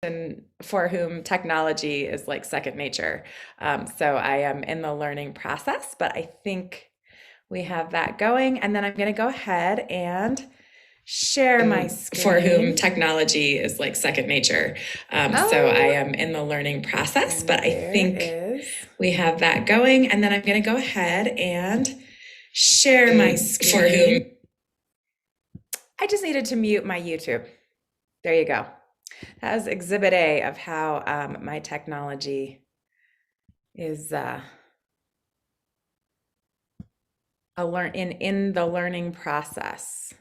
And for whom technology is like second nature. So I am in the learning process, but I think we have that going. And then I'm going to go ahead and share my screen. For whom technology is like second nature. So I am in the learning process, but I think we have that going. And then I'm going to go ahead and share my screen. For whom? I just needed to mute my YouTube. There you go. That was exhibit A of how my technology is in the learning process.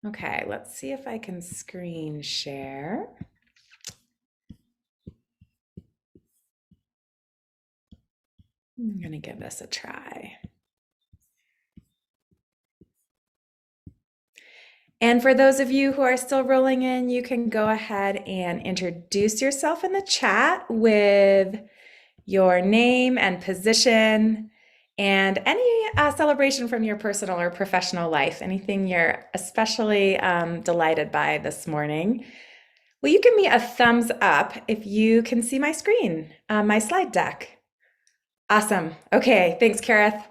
Okay, let's see if I can screen share. I'm gonna give this a try. And for those of you who are still rolling in, you can go ahead and introduce yourself in the chat with your name and position and any celebration from your personal or professional life, anything you're especially delighted by this morning. Will you give me a thumbs up if you can see my screen, my slide deck? Awesome. Okay, thanks, Kareth.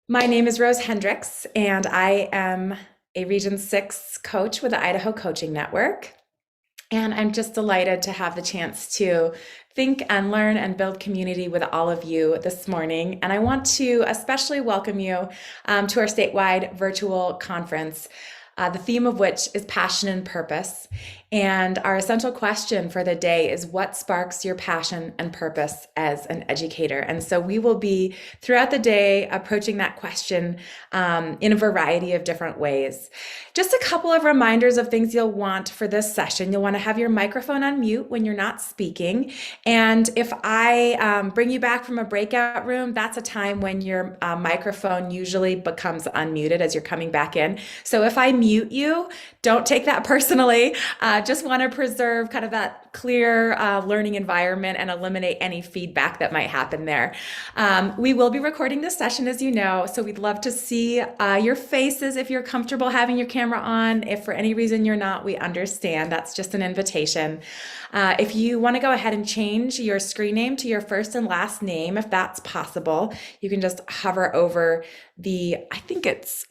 My name is Rose Hendricks, and I am a Region 6 coach with the Idaho Coaching Network. And I'm just delighted to have the chance to think and learn and build community with all of you this morning. And I want to especially welcome you to our statewide virtual conference, the theme of which is passion and purpose. And our essential question for the day is, what sparks your passion and purpose as an educator? And so we will be throughout the day approaching that question in a variety of different ways. Just a couple of reminders of things you'll want for this session. You'll want to have your microphone on mute when you're not speaking. And if I bring you back from a breakout room, that's a time when your microphone usually becomes unmuted as you're coming back in. So if I mute you, don't take that personally. Just want to preserve kind of that clear learning environment and eliminate any feedback that might happen there. We will be recording this session, as you know, so we'd love to see your faces if you're comfortable having your camera on. If for any reason you're not, we understand. That's just an invitation. If you want to go ahead and change your screen name to your first and last name, if that's possible, you can just hover over I think it's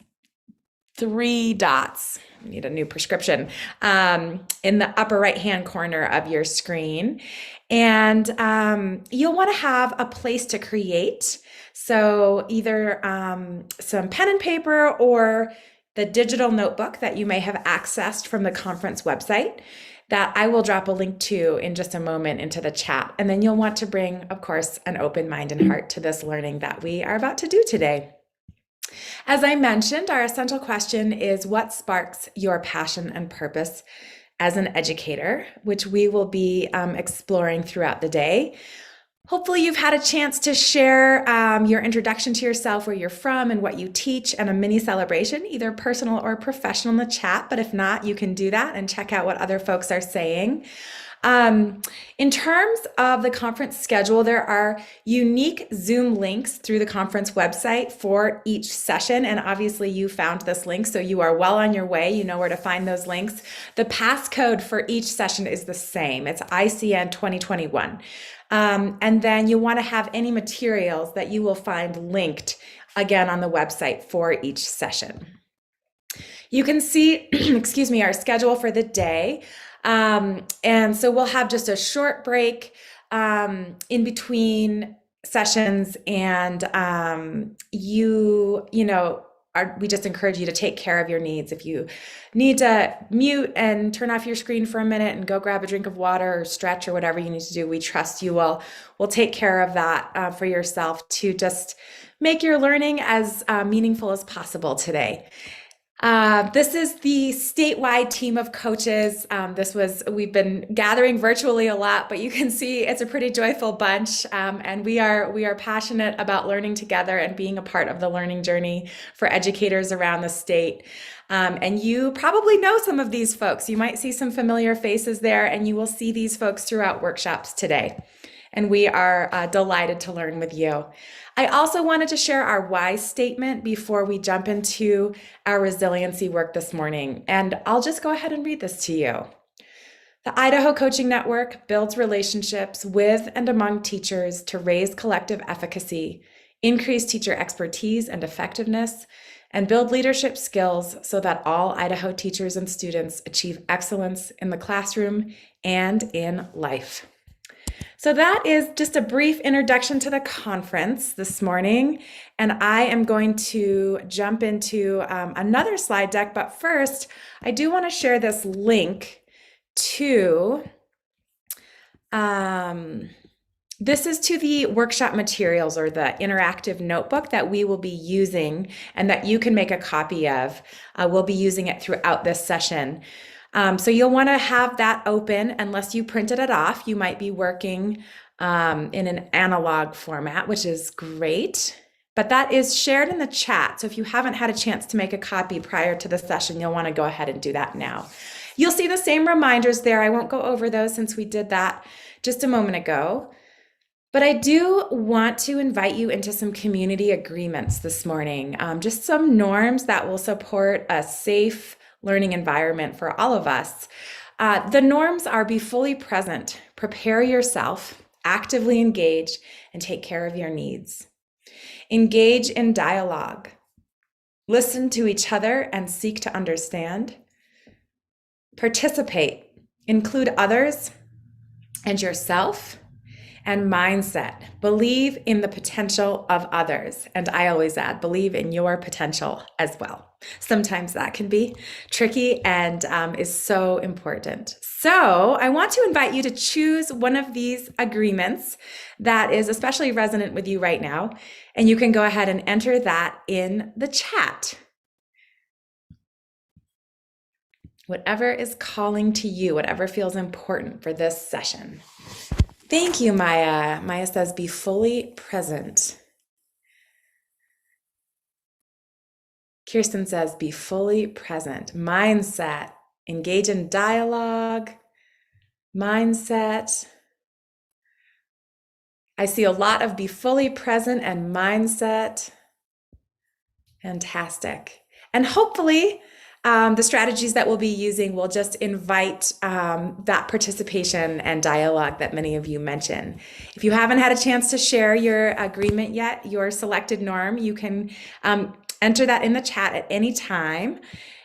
3 dots. I need a new prescription in the upper right-hand corner of your screen. And you'll want to have a place to create. So either some pen and paper or the digital notebook that you may have accessed from the conference website that I will drop a link to in just a moment into the chat. And then you'll want to bring, of course, an open mind and heart to this learning that we are about to do today. As I mentioned, our essential question is, what sparks your passion and purpose as an educator, which we will be exploring throughout the day. Hopefully you've had a chance to share your introduction to yourself, where you're from and what you teach, and a mini celebration, either personal or professional, in the chat. But if not, you can do that and check out what other folks are saying. In terms of the conference schedule, there are unique Zoom links through the conference website for each session. And obviously you found this link, so you are well on your way. You know where to find those links. The passcode for each session is the same. It's ICN 2021. And then you want to have any materials that you will find linked again on the website for each session. You can see, excuse me, our schedule for the day. And so we'll have just a short break in between sessions, and we just encourage you to take care of your needs. If you need to mute and turn off your screen for a minute and go grab a drink of water or stretch or whatever you need to do, we trust you will take care of that for yourself to just make your learning as meaningful as possible today. This is the statewide team of coaches. We've been gathering virtually a lot, but you can see it's a pretty joyful bunch. And we are passionate about learning together and being a part of the learning journey for educators around the state. And you probably know some of these folks. You might see some familiar faces there, and you will see these folks throughout workshops today. And we are delighted to learn with you. I also wanted to share our why statement before we jump into our resiliency work this morning. And I'll just go ahead and read this to you. The Idaho Coaching Network builds relationships with and among teachers to raise collective efficacy, increase teacher expertise and effectiveness, and build leadership skills so that all Idaho teachers and students achieve excellence in the classroom and in life. So that is just a brief introduction to the conference this morning, and I am going to jump into another slide deck, but first I do want to share this link to, this is to the workshop materials or the interactive notebook that we will be using and that you can make a copy of. We'll be using it throughout this session. So you'll want to have that open unless you printed it off. You might be working in an analog format, which is great, but that is shared in the chat. So if you haven't had a chance to make a copy prior to the session, you'll want to go ahead and do that now. You'll see the same reminders there. I won't go over those since we did that just a moment ago. But I do want to invite you into some community agreements this morning, just some norms that will support a safe learning environment for all of us. The norms are: be fully present, prepare yourself, actively engage, and take care of your needs. Engage in dialogue. Listen to each other and seek to understand. Participate. Include others and yourself. And mindset. Believe in the potential of others. And I always add, believe in your potential as well. Sometimes that can be tricky and is so important. So I want to invite you to choose one of these agreements that is especially resonant with you right now. And you can go ahead and enter that in the chat. Whatever is calling to you, whatever feels important for this session. Thank you, Maya. Maya says, be fully present. Kirsten says, be fully present. Mindset. Engage in dialogue. Mindset. I see a lot of be fully present and mindset. Fantastic. And hopefully, the strategies that we'll be using will just invite that participation and dialogue that many of you mentioned. If you haven't had a chance to share your agreement yet, your selected norm, you can enter that in the chat at any time.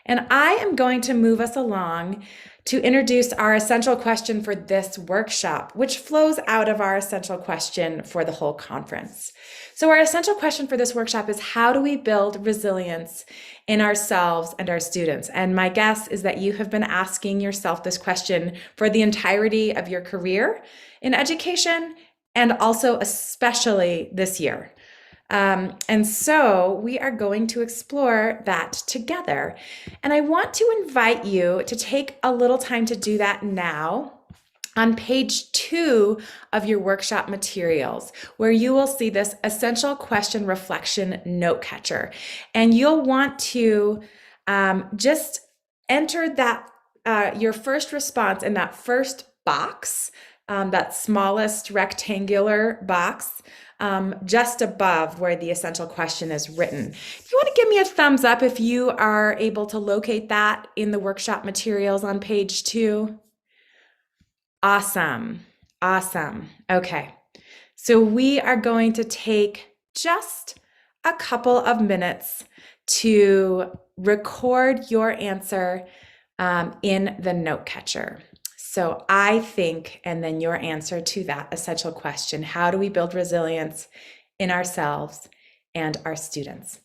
And I am going to move us along to introduce our essential question for this workshop, which flows out of our essential question for the whole conference. So our essential question for this workshop is, how do we build resilience in ourselves and our students? And my guess is that you have been asking yourself this question for the entirety of your career in education, and also especially this year. And so we are going to explore that together. And I want to invite you to take a little time to do that now on page 2 of your workshop materials, where you will see this essential question reflection note catcher. And you'll want to just enter that your first response in that first box, that smallest rectangular box, just above where the essential question is written. If you want to give me a thumbs up if you are able to locate that in the workshop materials on page 2. Awesome. Awesome. Okay. So we are going to take just a couple of minutes to record your answer in the note catcher. So I think, and then your answer to that essential question: how do we build resilience in ourselves and our students?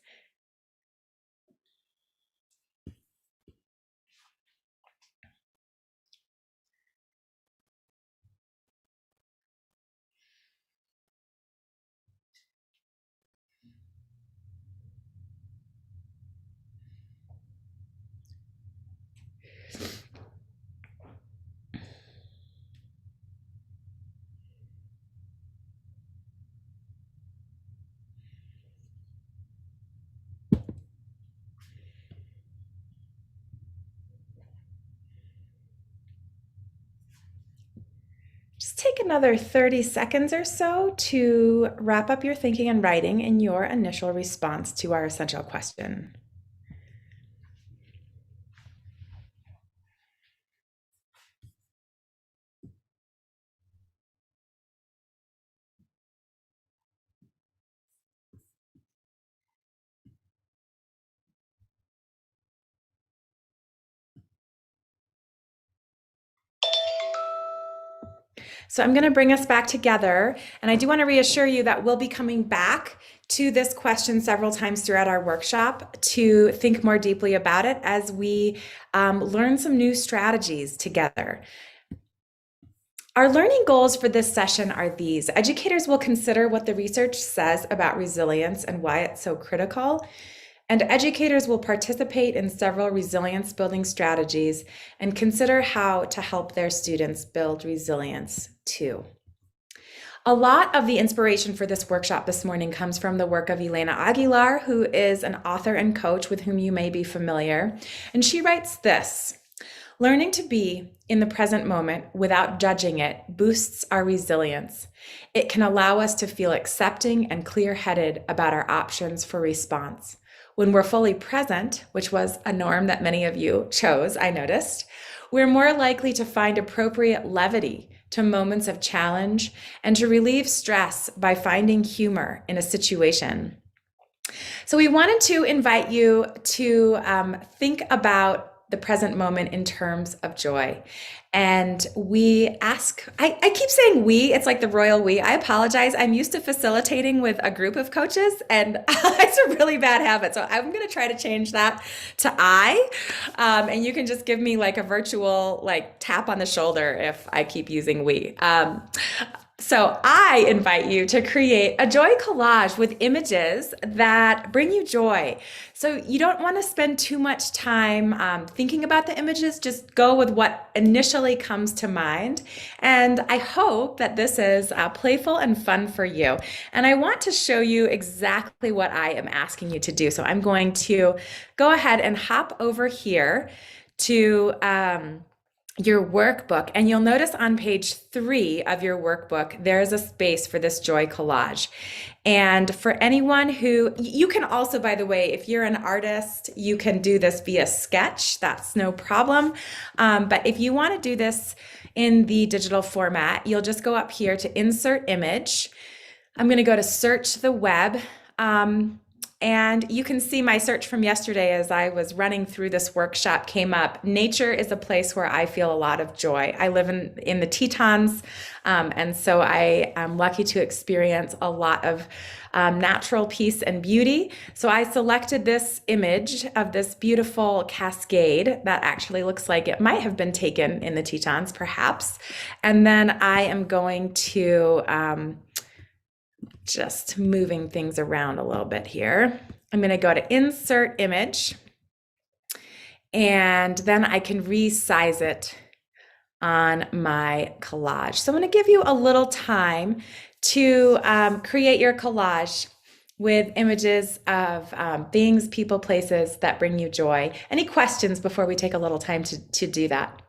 Just take another 30 seconds or so to wrap up your thinking and writing in your initial response to our essential question. So I'm going to bring us back together. And I do want to reassure you that we'll be coming back to this question several times throughout our workshop to think more deeply about it as we learn some new strategies together. Our learning goals for this session are these. Educators will consider what the research says about resilience and why it's so critical. And educators will participate in several resilience building strategies and consider how to help their students build resilience too. A lot of the inspiration for this workshop this morning comes from the work of Elena Aguilar, who is an author and coach with whom you may be familiar. And she writes this: learning to be in the present moment without judging it boosts our resilience. It can allow us to feel accepting and clear-headed about our options for response. When we're fully present, which was a norm that many of you chose, I noticed, we're more likely to find appropriate levity to moments of challenge and to relieve stress by finding humor in a situation. So we wanted to invite you to think about the present moment in terms of joy. And we ask, I keep saying we, it's like the royal we. I apologize. I'm used to facilitating with a group of coaches, and it's a really bad habit. So I'm going to try to change that to I. And you can just give me like a virtual like tap on the shoulder if I keep using we. So I invite you to create a joy collage with images that bring you joy. So you don't want to spend too much time thinking about the images. Just go with what initially comes to mind. And I hope that this is playful and fun for you. And I want to show you exactly what I am asking you to do. So I'm going to go ahead and hop over here to your workbook, and you'll notice on page 3 of your workbook there is a space for this joy collage. And for anyone who, you can also, by the way, if you're an artist, you can do this via sketch. That's no problem. But if you want to do this in the digital format, you'll just go up here to insert image. I'm going to go to search the web. And you can see my search from yesterday as I was running through this workshop came up. Nature is a place where I feel a lot of joy. I live in the Tetons, and so I am lucky to experience a lot of natural peace and beauty. So I selected this image of this beautiful cascade that actually looks like it might have been taken in the Tetons, perhaps. And then I am going to just moving things around a little bit here. I'm going to go to insert image, and then I can resize it on my collage. So I'm going to give you a little time to create your collage with images of things, people, places that bring you joy. Any questions before we take a little time to do that?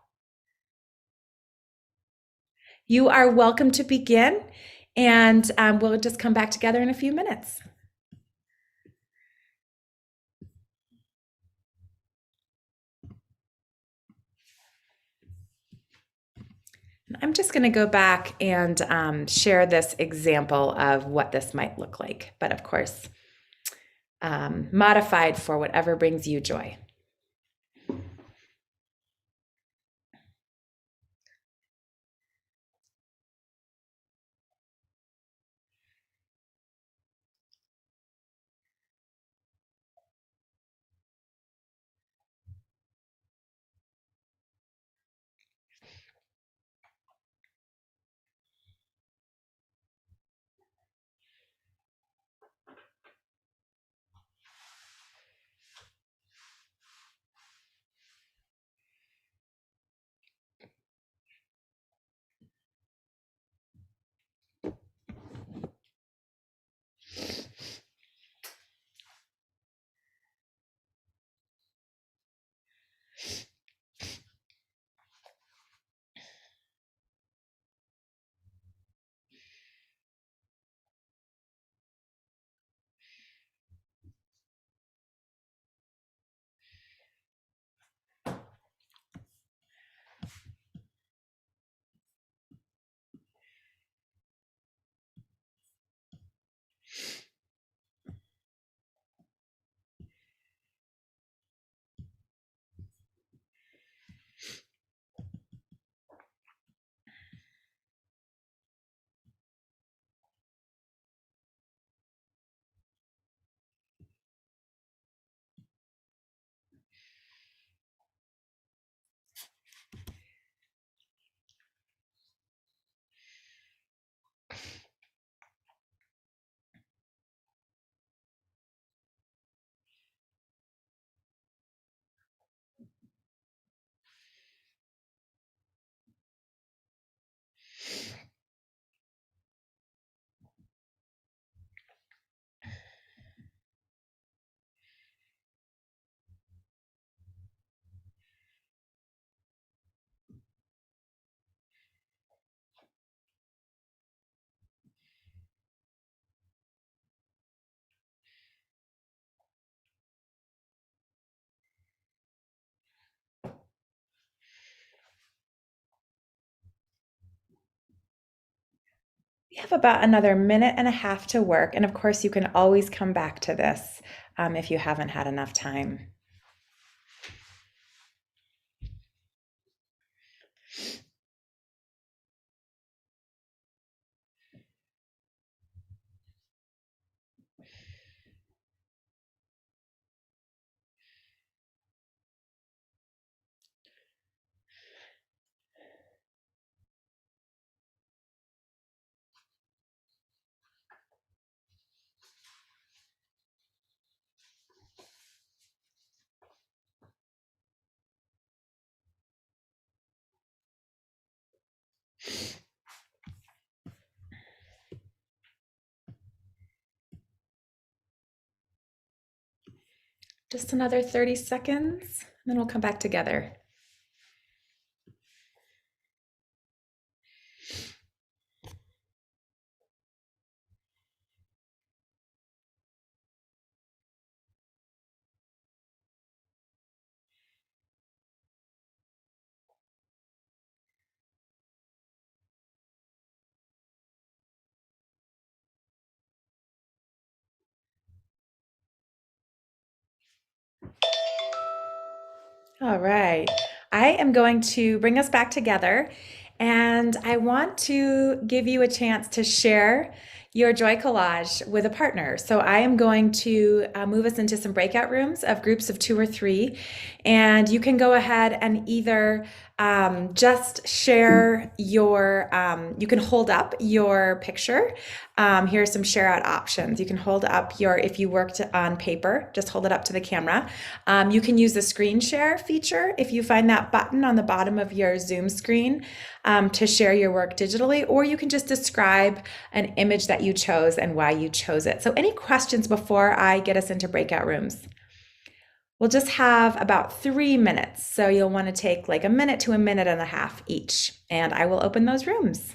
You are welcome to begin. And we'll just come back together in a few minutes. I'm just going to go back and share this example of what this might look like, but of course, modified for whatever brings you joy. We have about another minute and a half to work, and of course, you can always come back to this if you haven't had enough time. Just another 30 seconds, and then we'll come back together. All right. I am going to bring us back together, and I want to give you a chance to share your joy collage with a partner. So I am going to move us into some breakout rooms of groups of 2 or 3, and you can go ahead and either just share your, you can hold up your picture. Here are some share out options. You can hold up your, if you worked on paper, just hold it up to the camera. You can use the screen share feature if you find that button on the bottom of your Zoom screen to share your work digitally, or you can just describe an image that you chose and why you chose it. So any questions before I get us into breakout rooms? We'll just have about 3 minutes. So you'll want to take like a minute to a minute and a half each, and I will open those rooms.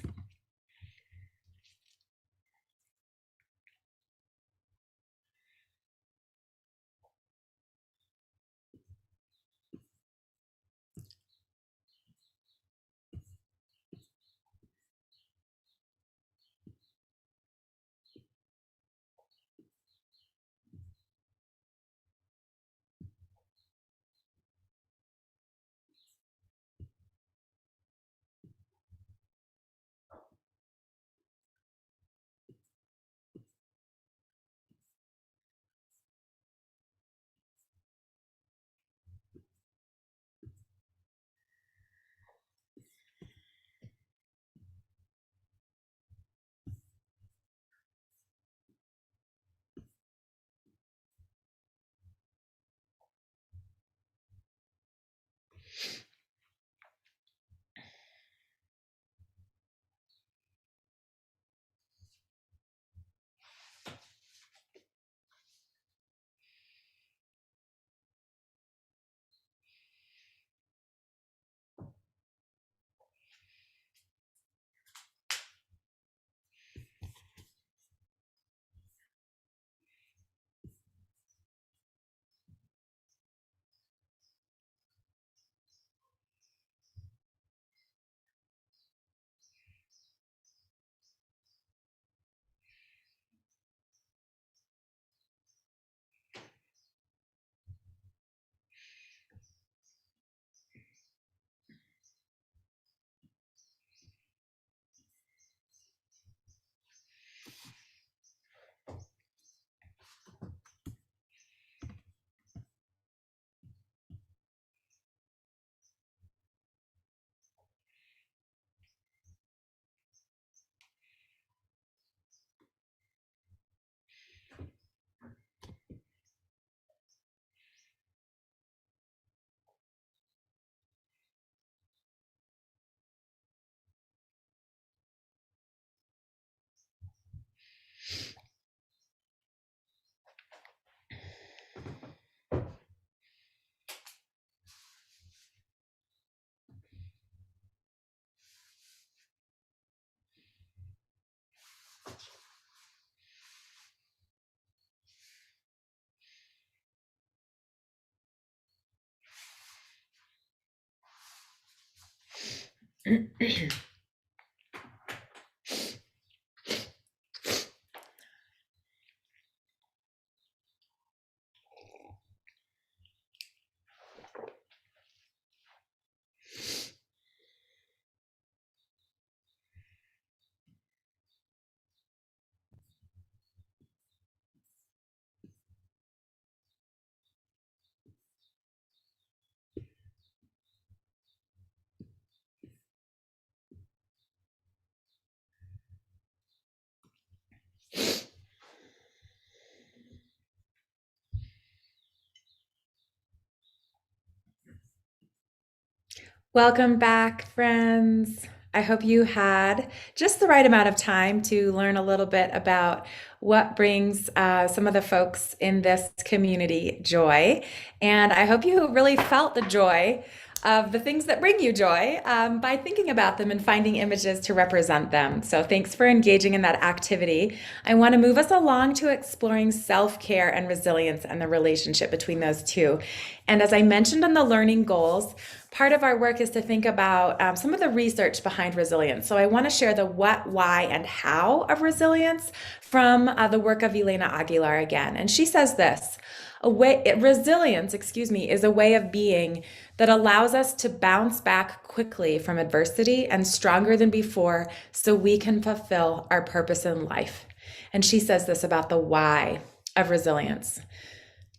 Welcome back, friends. I hope you had just the right amount of time to learn a little bit about what brings some of the folks in this community joy. And I hope you really felt the joy of the things that bring you joy by thinking about them and finding images to represent them. So, thanks for engaging in that activity. I want to move us along to exploring self care and resilience and the relationship between those two. And as I mentioned on the learning goals, part of our work is to think about some of the research behind resilience. So I want to share the what, why, and how of resilience from the work of Elena Aguilar again. And she says this. Resilience, is a way of being that allows us to bounce back quickly from adversity and stronger than before so we can fulfill our purpose in life. And she says this about the why of resilience.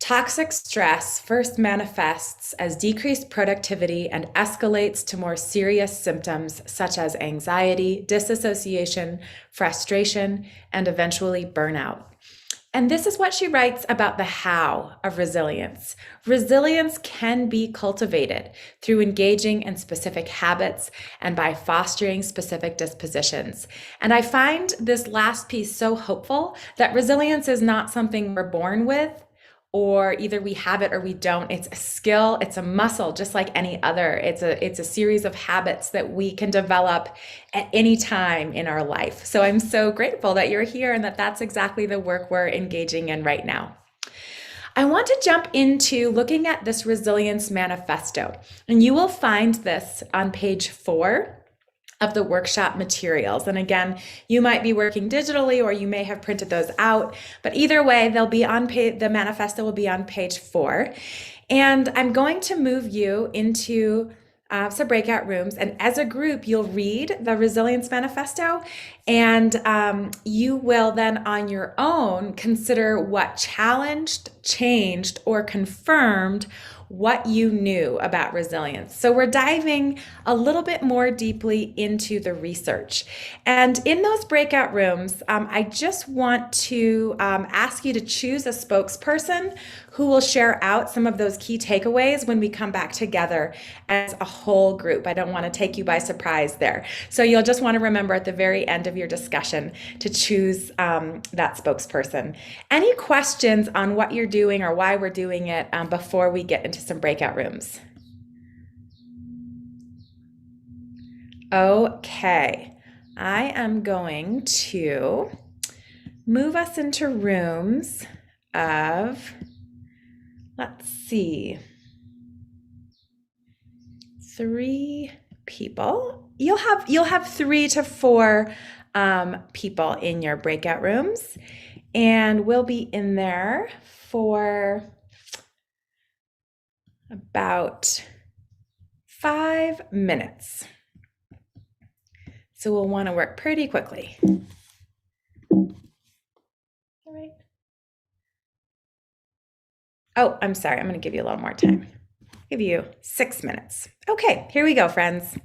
Toxic stress first manifests as decreased productivity and escalates to more serious symptoms such as anxiety, disassociation, frustration, and eventually burnout. And this is what she writes about the how of resilience. Resilience can be cultivated through engaging in specific habits and by fostering specific dispositions. And I find this last piece so hopeful that resilience is not something we're born with, or either we have it or we don't. It's a skill, it's a muscle, just like any other. It's a series of habits that we can develop at any time in our life. So I'm so grateful that you're here and that that's exactly the work we're engaging in right now. I want to jump into looking at this resilience manifesto, and you will find this on page 4 of the workshop materials. And again, you might be working digitally or you may have printed those out, but either way, they'll be on the manifesto will be on page 4. And I'm going to move you into some breakout rooms. And as a group, you'll read the Resilience Manifesto, and you will then on your own consider what challenged, changed, or confirmed what you knew about resilience. So we're diving a little bit more deeply into the research. And in those breakout rooms, I just want to ask you to choose a spokesperson who will share out some of those key takeaways when we come back together as a whole group. I don't want to take you by surprise there. So you'll just want to remember at the very end of your discussion to choose that spokesperson. Any questions on what you're doing or why we're doing it before we get into some breakout rooms? Okay, I am going to move us into rooms of, let's see, 3 people. You'll have 3 to 4 people in your breakout rooms, and we'll be in there for about 5 minutes. So we'll want to work pretty quickly. All right. Oh, I'm sorry. I'm going to give you a little more time. Give you 6 minutes. Okay, here we go, friends.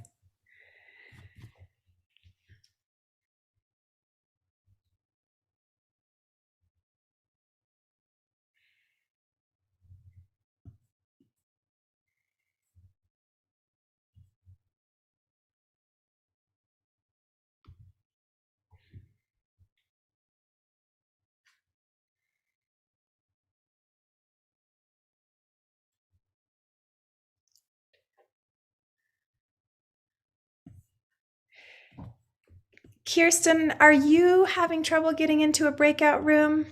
Kirsten, are you having trouble getting into a breakout room?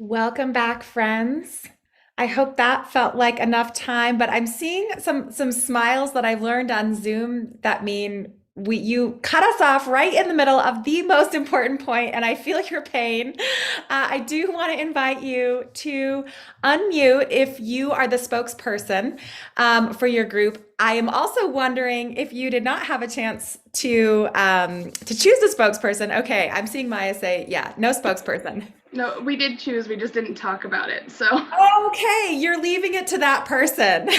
Welcome back, friends. I hope that felt like enough time, but I'm seeing some smiles that I've learned on Zoom that mean we you cut us off right in the middle of the most important point, and I feel your pain. I do want to invite you to unmute if you are the spokesperson for your group. I am also wondering if you did not have a chance to choose the spokesperson. Okay, I'm seeing Maya say, yeah, no spokesperson. No, we did choose, we just didn't talk about it. So, Okay, you're leaving it to that person.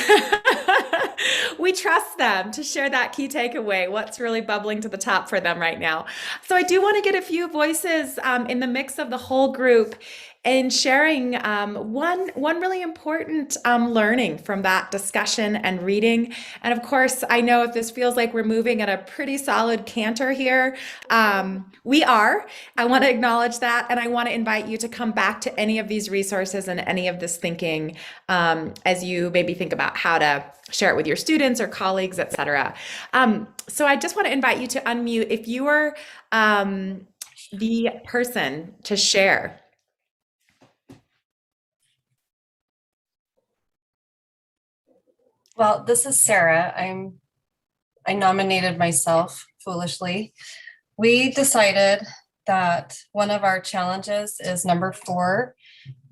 We trust them to share that key takeaway, what's really bubbling to the top for them right now. So, I do want to get a few voices in the mix of the whole group and sharing one really important learning from that discussion and reading. And of course, I know if this feels like we're moving at a pretty solid canter here, we are. I want to acknowledge that, and I want to invite you to come back to any of these resources and any of this thinking as you maybe think about how to share it with your students or colleagues, etc. So I just want to invite you to unmute if you are the person to share. Well, this is Sarah. I nominated myself foolishly. We decided that one of our challenges is number 4.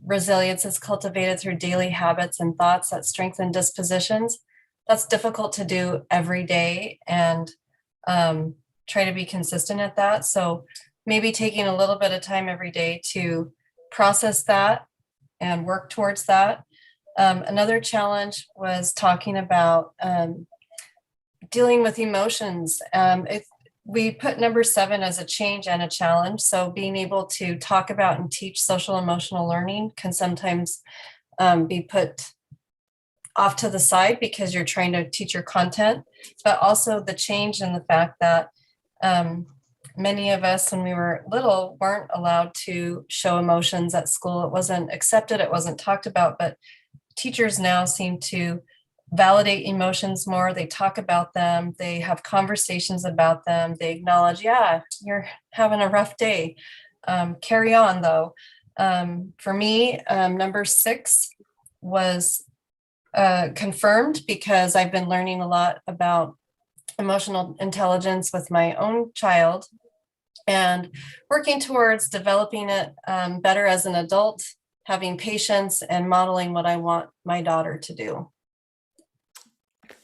Resilience is cultivated through daily habits and thoughts that strengthen dispositions. That's difficult to do every day and try to be consistent at that. So maybe taking a little bit of time every day to process that and work towards that. Another challenge was talking about dealing with emotions. We put number 7 as a change and a challenge. So being able to talk about and teach social emotional learning can sometimes be put off to the side because you're trying to teach your content, but also the change in the fact that many of us, when we were little, weren't allowed to show emotions at school. It wasn't accepted, it wasn't talked about, but teachers now seem to validate emotions more. They talk about them, they have conversations about them, they acknowledge, yeah, you're having a rough day. Carry on though. For me, number 6 was confirmed because I've been learning a lot about emotional intelligence with my own child and working towards developing it better as an adult, having patience and modeling what I want my daughter to do.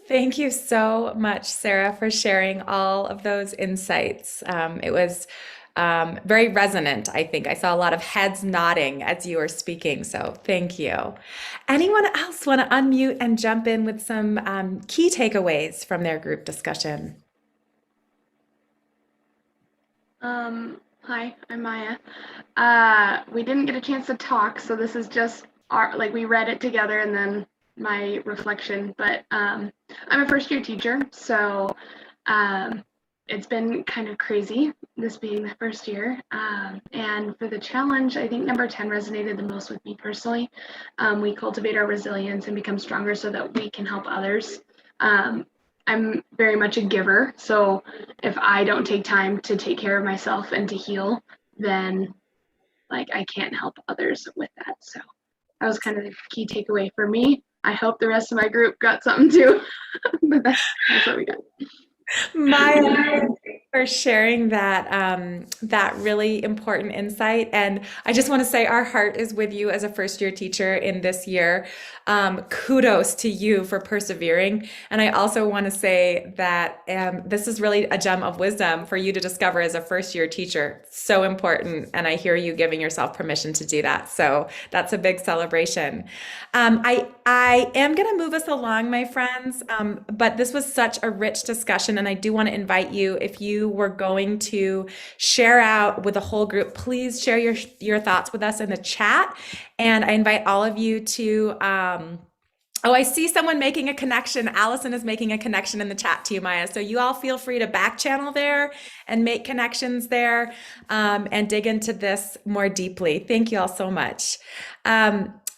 Thank you so much, Sarah, for sharing all of those insights. It was very resonant, I think. I saw a lot of heads nodding as you were speaking, so thank you. Anyone else want to unmute and jump in with some key takeaways from their group discussion? hi, I'm Maya. We didn't get a chance to talk, so this is just we read it together and then my reflection. But I'm a first year teacher, so it's been kind of crazy, this being the first year. And for the challenge, I think number 10 resonated the most with me personally. We cultivate our resilience and become stronger so that we can help others. I'm very much a giver, so if I don't take time to take care of myself and to heal, then I can't help others with that. So that was kind of the key takeaway for me. I hope the rest of my group got something too, but that's what we got. Maya, for sharing that really important insight. And I just want to say our heart is with you as a first year teacher in this year. Kudos to you for persevering. And I also want to say that this is really a gem of wisdom for you to discover as a first year teacher. So important. And I hear you giving yourself permission to do that. So that's a big celebration. I am going to move us along, my friends, but this was such a rich discussion, and I do want to invite you, if you were going to share out with the whole group, please share your thoughts with us in the chat, and I invite all of you to oh, I see someone making a connection. Allison is making a connection in the chat to you, Maya. So you all feel free to back channel there and make connections there and dig into this more deeply. Thank you all so much.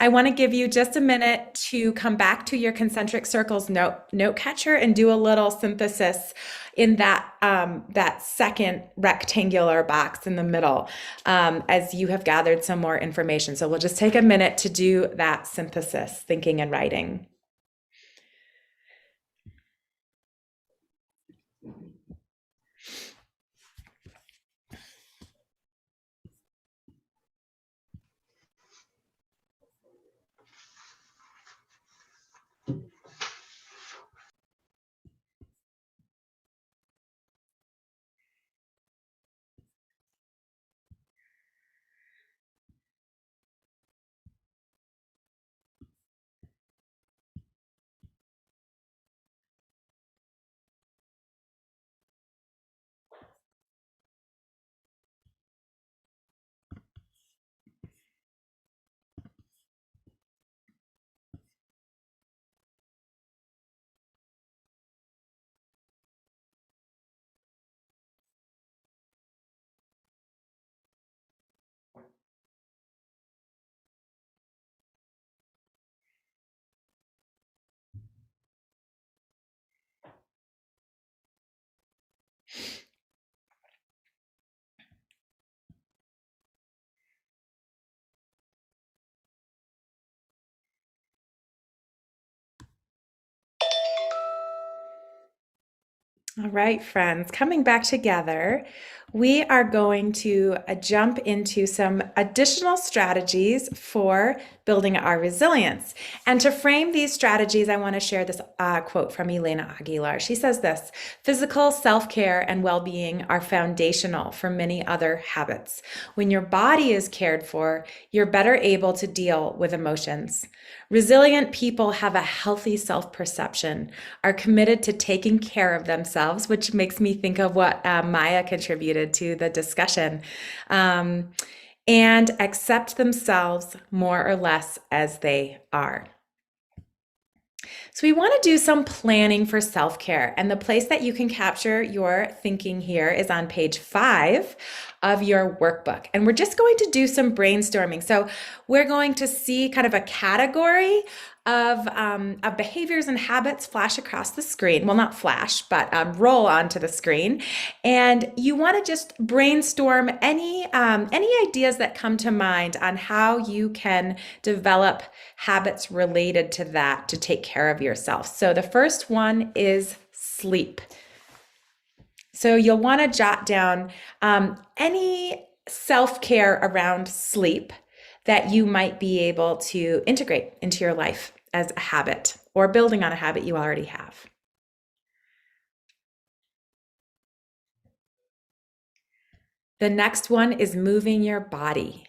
I want to give you just a minute to come back to your concentric circles note catcher and do a little synthesis in that second rectangular box in the middle, as you have gathered some more information. So we'll just take a minute to do that synthesis, thinking and writing. All right, friends, coming back together, we are going to jump into some additional strategies for building our resilience. And to frame these strategies, I want to share this quote from Elena Aguilar. She says this: physical self-care and well-being are foundational for many other habits. When your body is cared for, you're better able to deal with emotions. Resilient people have a healthy self-perception, are committed to taking care of themselves, which makes me think of what Maya contributed to the discussion, and accept themselves more or less as they are. So we want to do some planning for self-care, and the place that you can capture your thinking here is on page 5 of your workbook. And we're just going to do some brainstorming. So we're going to see kind of a category of behaviors and habits flash across the screen. Well, not flash, but roll onto the screen. And you want to just brainstorm any ideas that come to mind on how you can develop habits related to that to take care of yourself. So the first one is sleep. So you'll want to jot down any self-care around sleep that you might be able to integrate into your life as a habit or building on a habit you already have. The next one is moving your body.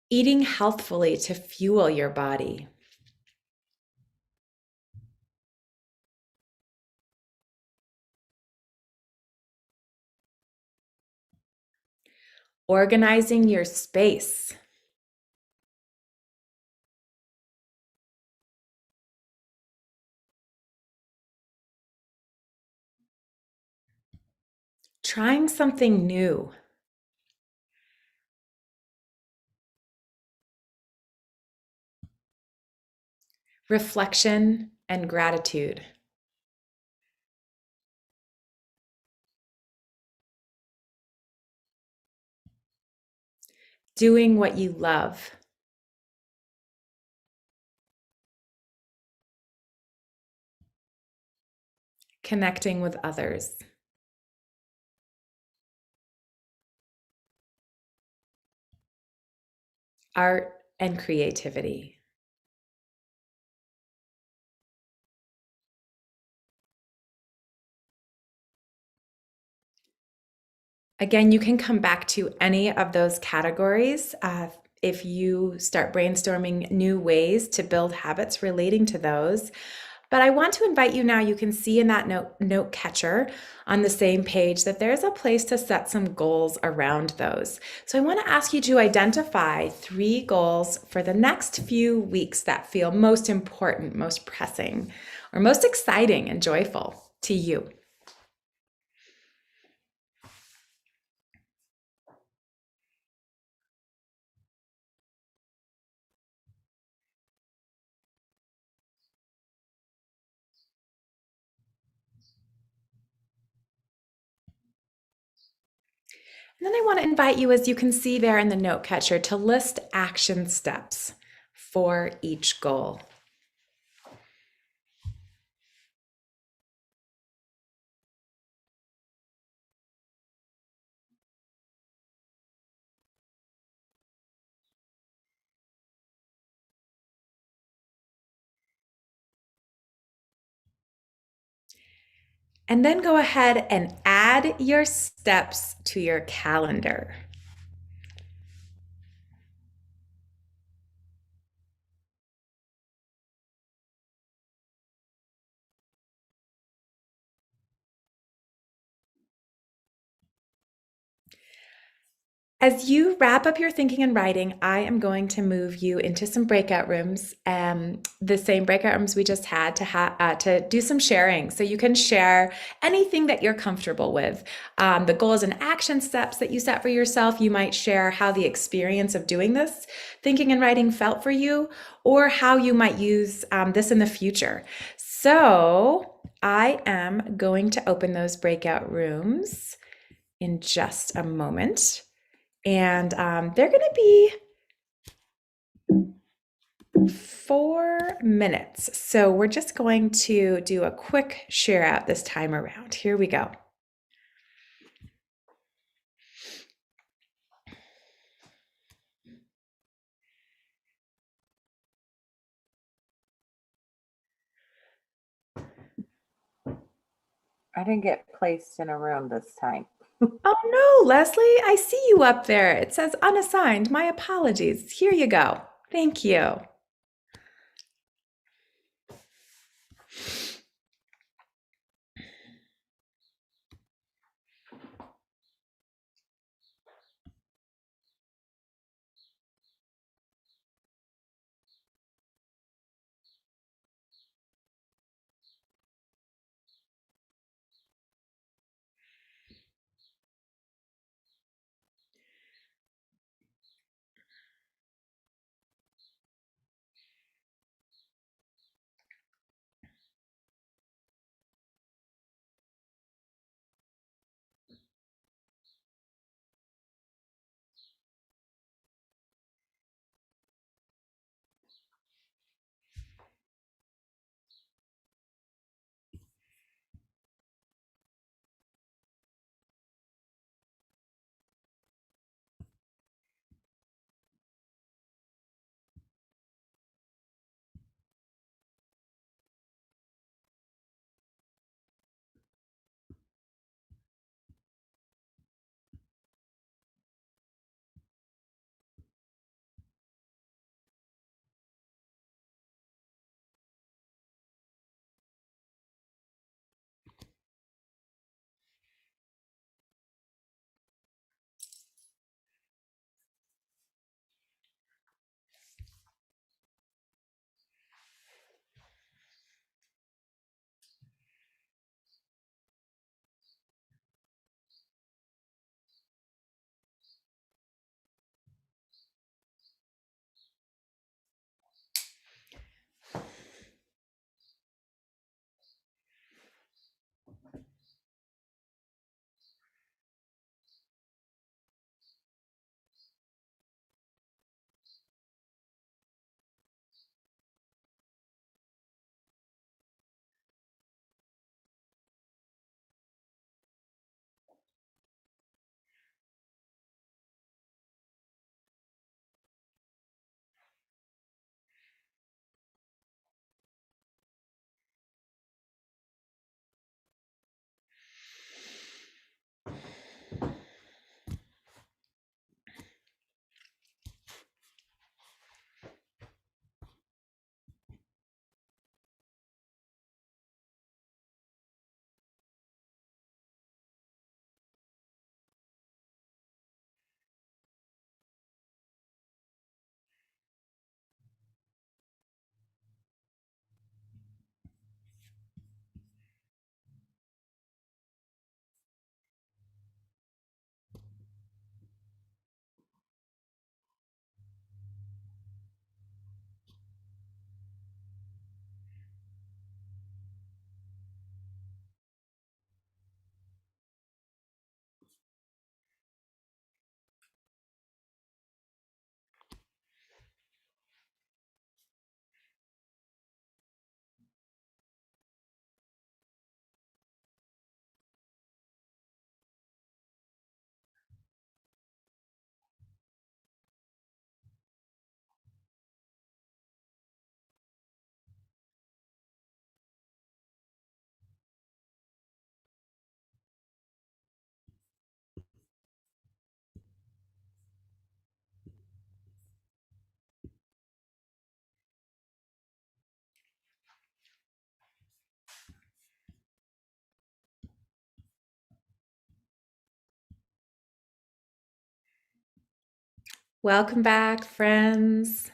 Eating healthfully to fuel your body. Organizing your space. Trying something new. Reflection and gratitude. Doing what you love. Connecting with others. Art and creativity. Again, you can come back to any of those categories if you start brainstorming new ways to build habits relating to those. But I want to invite you now, you can see in that note catcher on the same page that there's a place to set some goals around those. So I want to ask you to identify 3 goals for the next few weeks that feel most important, most pressing, or most exciting and joyful to you. And then I want to invite you, as you can see there in the note catcher, to list action steps for each goal. And then go ahead and add your steps to your calendar. As you wrap up your thinking and writing, I am going to move you into some breakout rooms, the same breakout rooms we just had to do some sharing. So you can share anything that you're comfortable with. The goals and action steps that you set for yourself. You might share how the experience of doing this, thinking and writing, felt for you, or how you might use this in the future. So I am going to open those breakout rooms in just a moment. And they're going to be 4 minutes. So we're just going to do a quick share out this time around. Here we go. I didn't get placed in a room this time. Oh no, Leslie, I see you up there. It says unassigned. My apologies. Here you go. Thank you. Welcome back, friends.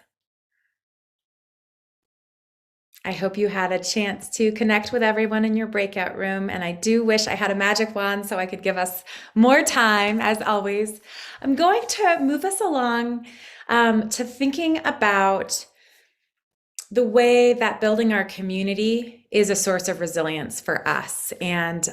I hope you had a chance to connect with everyone in your breakout room. And I do wish I had a magic wand so I could give us more time, as always. I'm going to move us along to thinking about the way that building our community is a source of resilience for us. And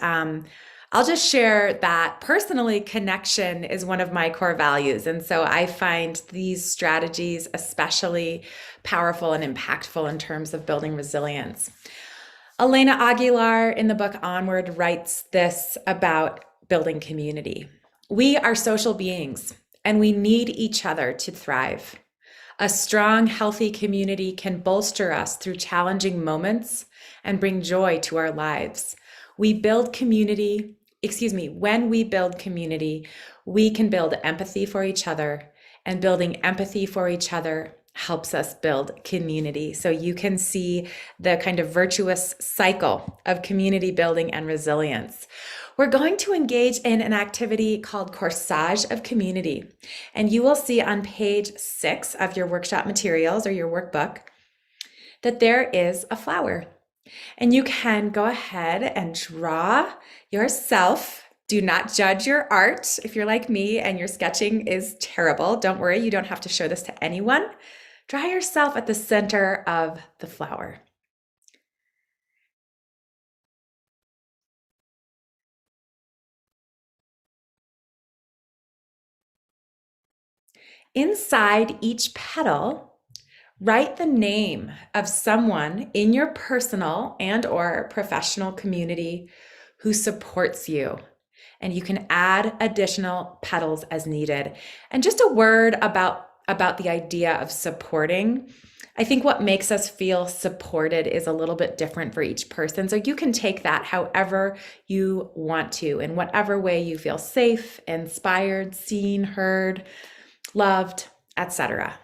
I'll just share that personally, connection is one of my core values. And so I find these strategies especially powerful and impactful in terms of building resilience. Elena Aguilar in the book Onward writes this about building community. We are social beings and we need each other to thrive. A strong, healthy community can bolster us through challenging moments and bring joy to our lives. When we build community, we can build empathy for each other, and building empathy for each other helps us build community. So you can see the kind of virtuous cycle of community building and resilience. We're going to engage in an activity called Corsage of Community. And you will see on page 6 of your workshop materials or your workbook that there is a flower. And you can go ahead and draw yourself. Do not judge your art. If you're like me and your sketching is terrible, don't worry, you don't have to show this to anyone. Draw yourself at the center of the flower. Inside each petal, write the name of someone in your personal and or professional community who supports you. And you can add additional petals as needed. And just a word about the idea of supporting. I think what makes us feel supported is a little bit different for each person. So you can take that however you want to, in whatever way you feel safe, inspired, seen, heard, loved, etc.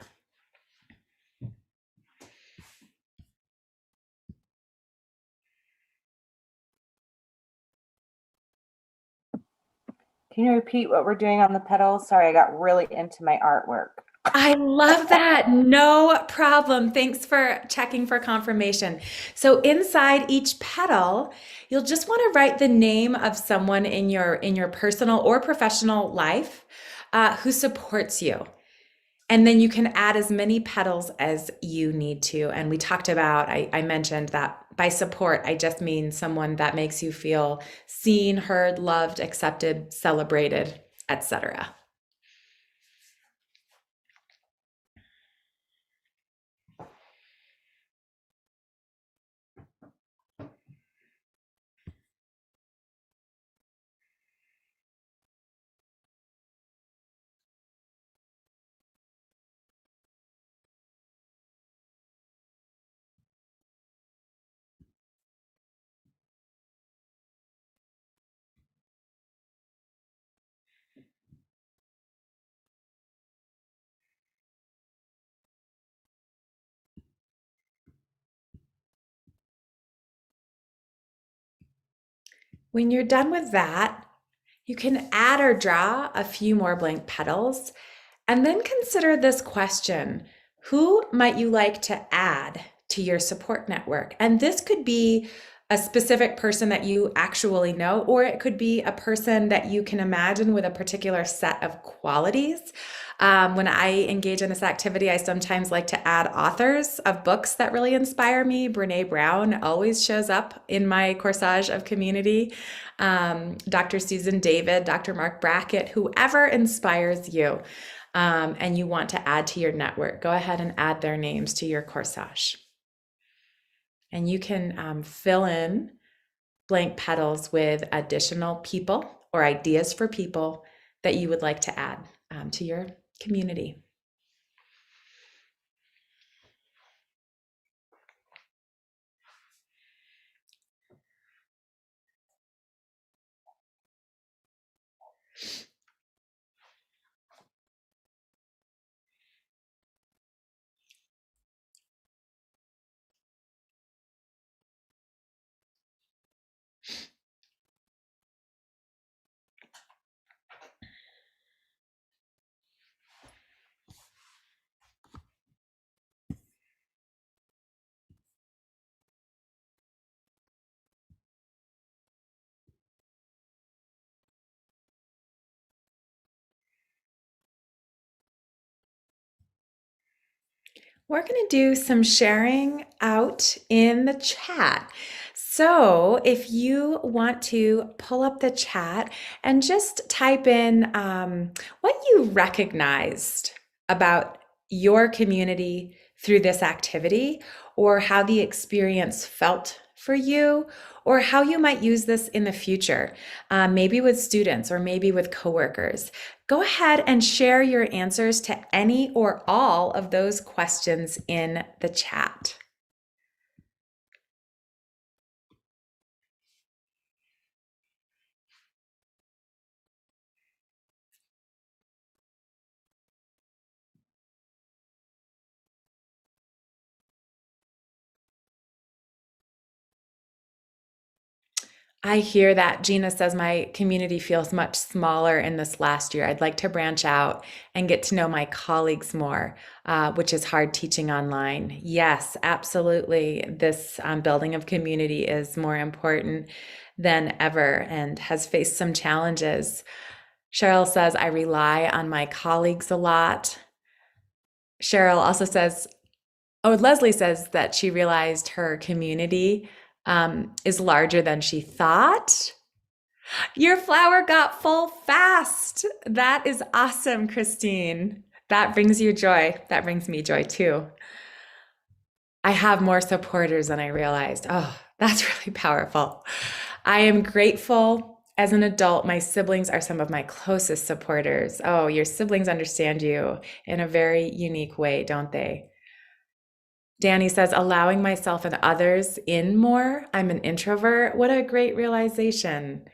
Can you repeat what we're doing on the petals? Sorry, I got really into my artwork. I love that. No problem. Thanks for checking for confirmation. So inside each petal, you'll just want to write the name of someone in your personal or professional life who supports you. And then you can add as many petals as you need to. And we talked about, I mentioned that by support, I just mean someone that makes you feel seen, heard, loved, accepted, celebrated, etc. When you're done with that, you can add or draw a few more blank petals and then consider this question: who might you like to add to your support network? And this could be a specific person that you actually know, or it could be a person that you can imagine with a particular set of qualities. When I engage in this activity, I sometimes like to add authors of books that really inspire me. Brene Brown always shows up in my corsage of community. Dr. Susan David, Dr. Mark Brackett, whoever inspires you and you want to add to your network, go ahead and add their names to your corsage. And you can fill in blank petals with additional people or ideas for people that you would like to add to your community. we're going to do some sharing out in the chat. So if you want to pull up the chat and just type in what you recognized about your community through this activity, or how the experience felt for you, or how you might use this in the future, maybe with students or maybe with coworkers. Go ahead and share your answers to any or all of those questions in the chat. I hear that. Gina says, my community feels much smaller in this last year. I'd like to branch out and get to know my colleagues more, which is hard teaching online. Yes, absolutely. This building of community is more important than ever and has faced some challenges. Cheryl says, I rely on my colleagues a lot. Cheryl also says, Leslie says that she realized her community is larger than she thought. Your flower got full fast. That is awesome, Christine. That brings you joy. That brings me joy too. I have more supporters than I realized. Oh, that's really powerful. I am grateful. As an adult, my siblings are some of my closest supporters. Oh, your siblings understand you in a very unique way, don't they? Danny says, allowing myself and others in more. I'm an introvert. What a great realization.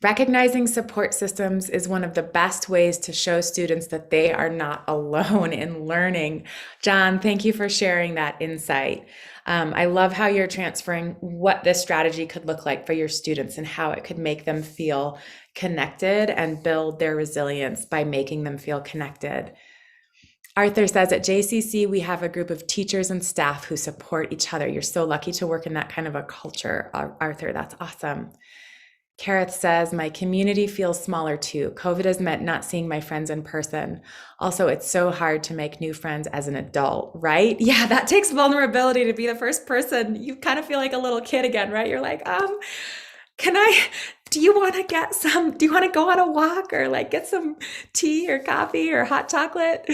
Recognizing support systems is one of the best ways to show students that they are not alone in learning. John, thank you for sharing that insight. I love how you're transferring what this strategy could look like for your students and how it could make them feel connected and build their resilience by making them feel connected. Arthur says, at JCC, we have a group of teachers and staff who support each other. You're so lucky to work in that kind of a culture, Arthur. That's awesome. Kareth says, my community feels smaller too. COVID has meant not seeing my friends in person. Also, it's so hard to make new friends as an adult, right? Yeah, that takes vulnerability to be the first person. You kind of feel like a little kid again, right? You're like, do you want to go on a walk or like get some tea or coffee or hot chocolate?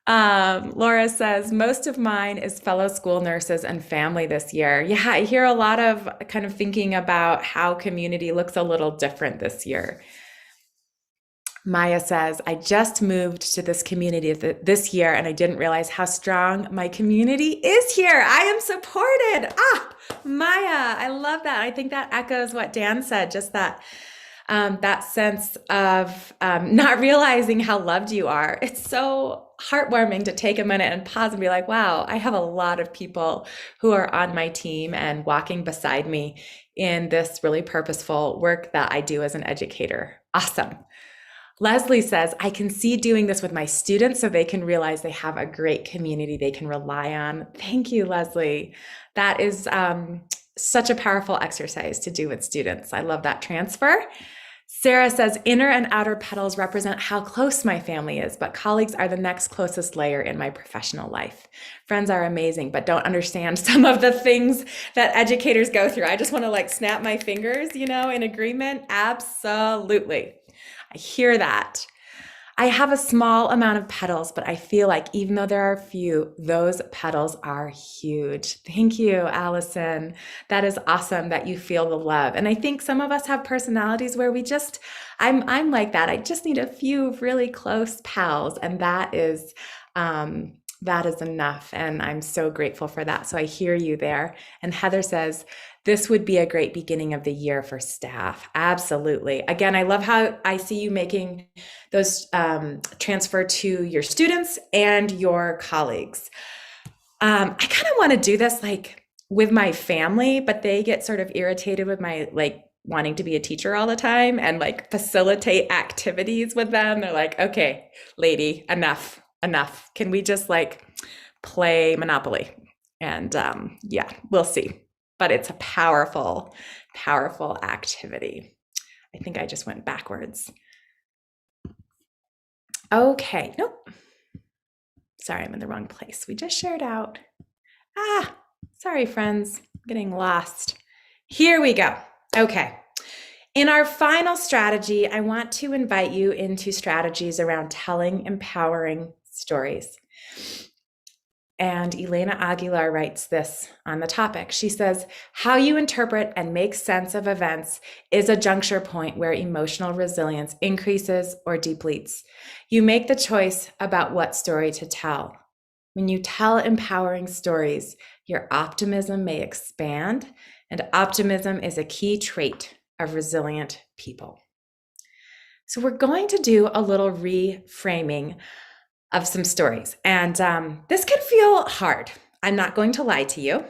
Laura says, most of mine is fellow school nurses and family this year. Yeah, I hear a lot of kind of thinking about how community looks a little different this year. Maya says, I just moved to this community this year and I didn't realize how strong my community is here. I am supported. Maya, I love that. I think that echoes what Dan said, just that sense of not realizing how loved you are. It's so heartwarming to take a minute and pause and be like, wow, I have a lot of people who are on my team and walking beside me in this really purposeful work that I do as an educator. Awesome. Leslie says, I can see doing this with my students so they can realize they have a great community they can rely on. Thank you, Leslie. That is such a powerful exercise to do with students. I love that transfer. Sarah says, inner and outer petals represent how close my family is, but colleagues are the next closest layer in my professional life. Friends are amazing, but don't understand some of the things that educators go through. I just want to like snap my fingers, in agreement. Absolutely. I hear that. I have a small amount of petals, but I feel like even though there are few, those petals are huge. Thank you, Allison. That is awesome that you feel the love. And I think some of us have personalities where I'm like that. I just need a few really close pals, and that is enough. And I'm so grateful for that. So I hear you there. And Heather says, this would be a great beginning of the year for staff. Absolutely. Again, I love how I see you making those transfer to your students and your colleagues. I kind of want to do this like with my family, but they get sort of irritated with my like wanting to be a teacher all the time and like facilitate activities with them. They're like, okay, lady, enough. Can we just like play Monopoly? And yeah, we'll see. But it's a powerful, powerful activity. I think I just went backwards. Okay, nope. Sorry, I'm in the wrong place. We just shared out. Sorry, friends, I'm getting lost. Here we go. Okay. In our final strategy, I want to invite you into strategies around telling empowering stories. And Elena Aguilar writes this on the topic. She says, how you interpret and make sense of events is a juncture point where emotional resilience increases or depletes. You make the choice about what story to tell. When you tell empowering stories, your optimism may expand, and optimism is a key trait of resilient people. So we're going to do a little reframing of some stories. And this can feel hard. I'm not going to lie to you.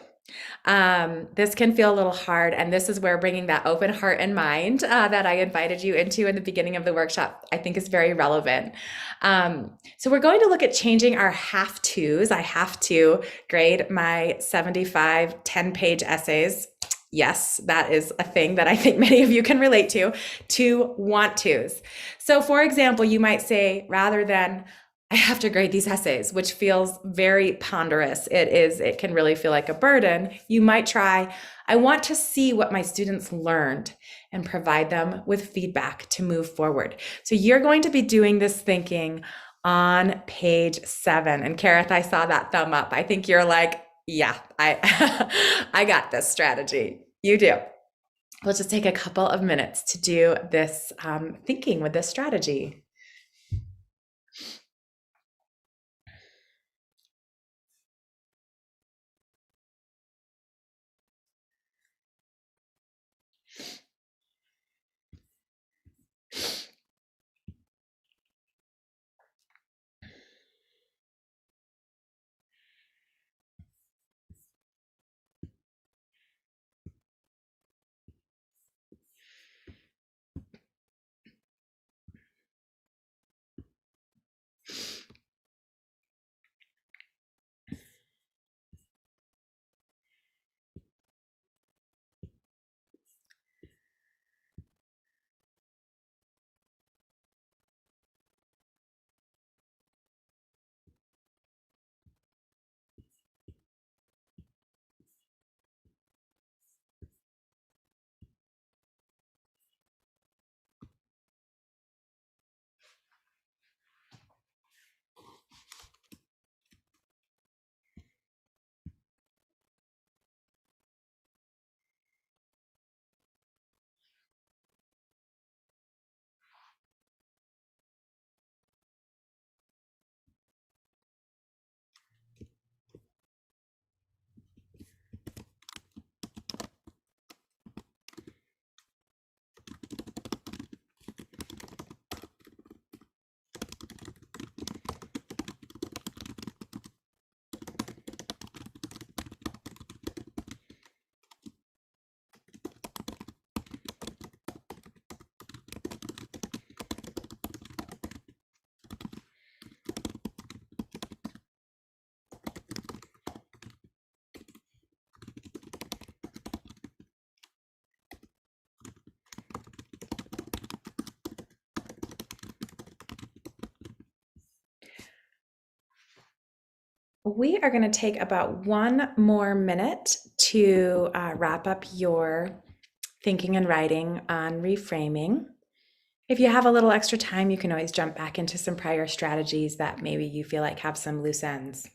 This can feel a little hard. And this is where bringing that open heart and mind that I invited you into in the beginning of the workshop, I think is very relevant. So we're going to look at changing our have tos. I have to grade my 75 10-page essays. Yes, that is a thing that I think many of you can relate to want tos. So for example, you might say, rather than I have to grade these essays, which feels very ponderous. It can really feel like a burden. You might try, I want to see what my students learned and provide them with feedback to move forward. So you're going to be doing this thinking on page 7. And Kareth, I saw that thumb up. I think you're like, yeah, I got this strategy. You do. We'll just take a couple of minutes to do this thinking with this strategy. We are going to take about 1 more minute to wrap up your thinking and writing on reframing. If you have a little extra time, you can always jump back into some prior strategies that maybe you feel like have some loose ends.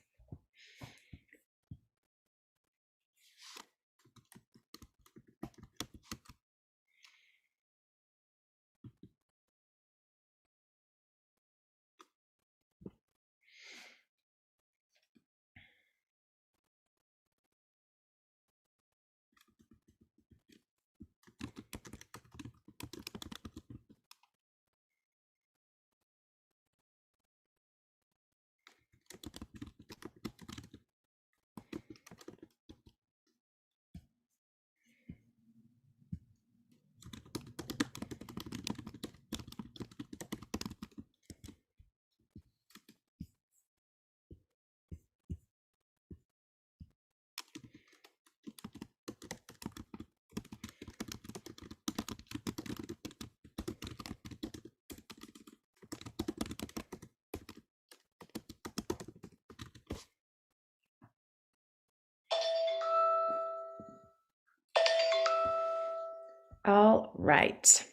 All right.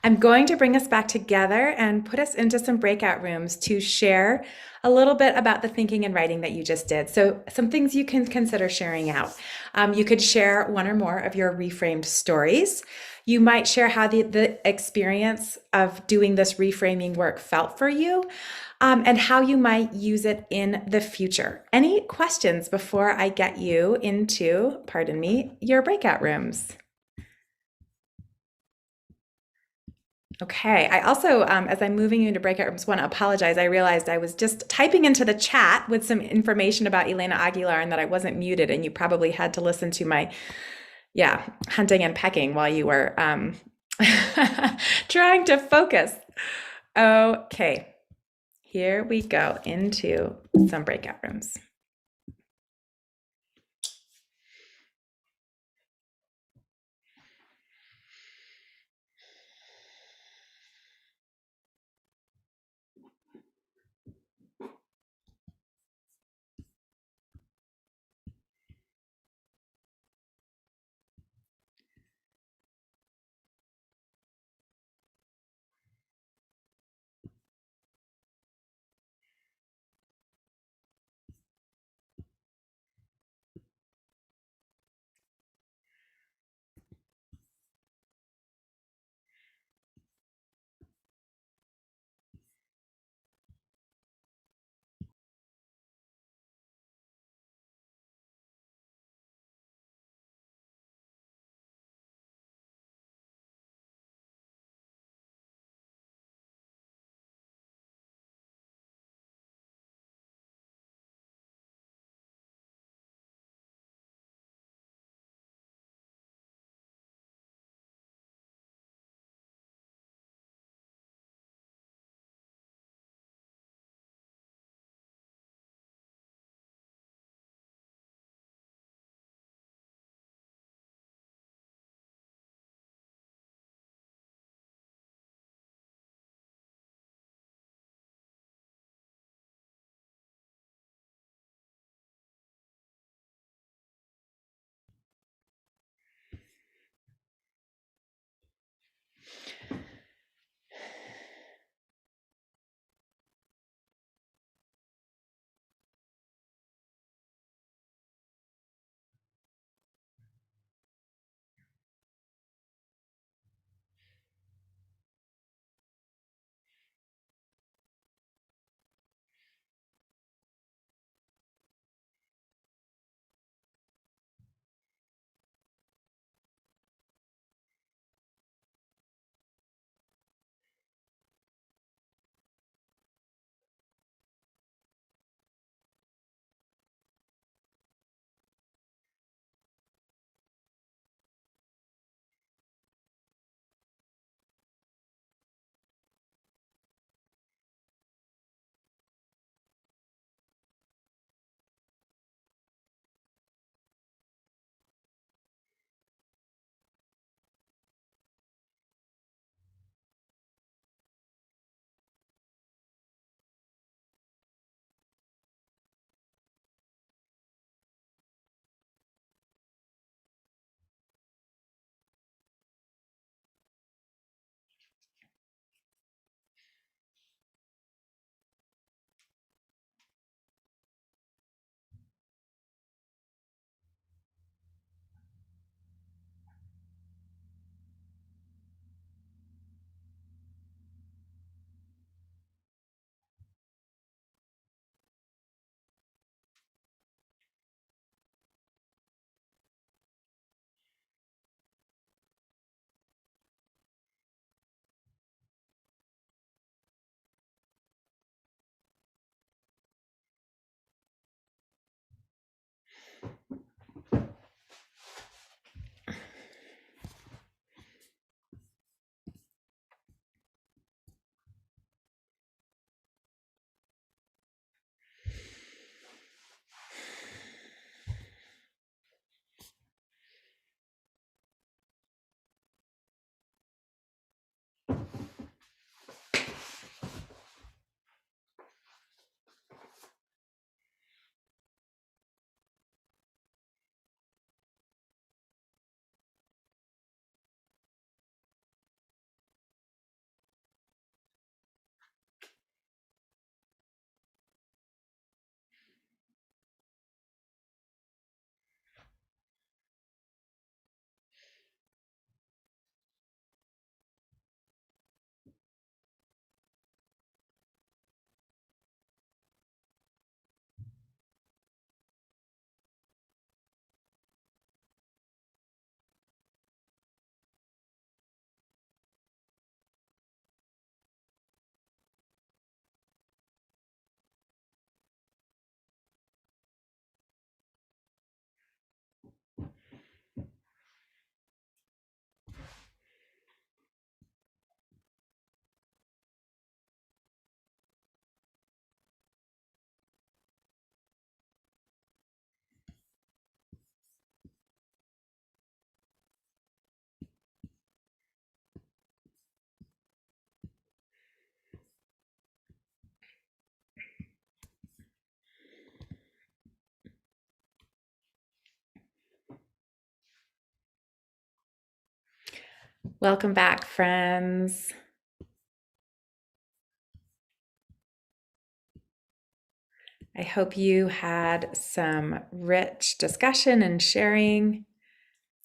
I'm going to bring us back together and put us into some breakout rooms to share a little bit about the thinking and writing that you just did. So, some things you can consider sharing out. You could share one or more of your reframed stories. You might share how the experience of doing this reframing work felt for you, and how you might use it in the future. Any questions before I get you into, pardon me, your breakout rooms? Okay. I also, as I'm moving you into breakout rooms, want to apologize. I realized I was just typing into the chat with some information about Elena Aguilar and that I wasn't muted, and you probably had to listen to my, hunting and pecking while you were trying to focus. Okay. Here we go into some breakout rooms. Welcome back, friends. I hope you had some rich discussion and sharing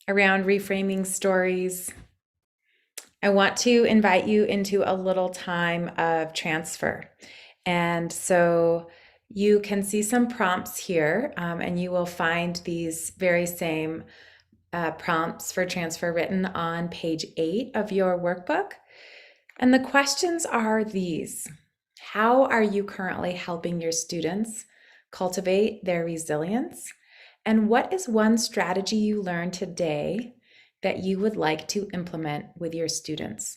around reframing stories. I want to invite you into a little time of transfer. And so you can see some prompts here, and you will find these very same prompts for transfer written on page 8 of your workbook. And the questions are these: how are you currently helping your students cultivate their resilience? And what is one strategy you learned today that you would like to implement with your students?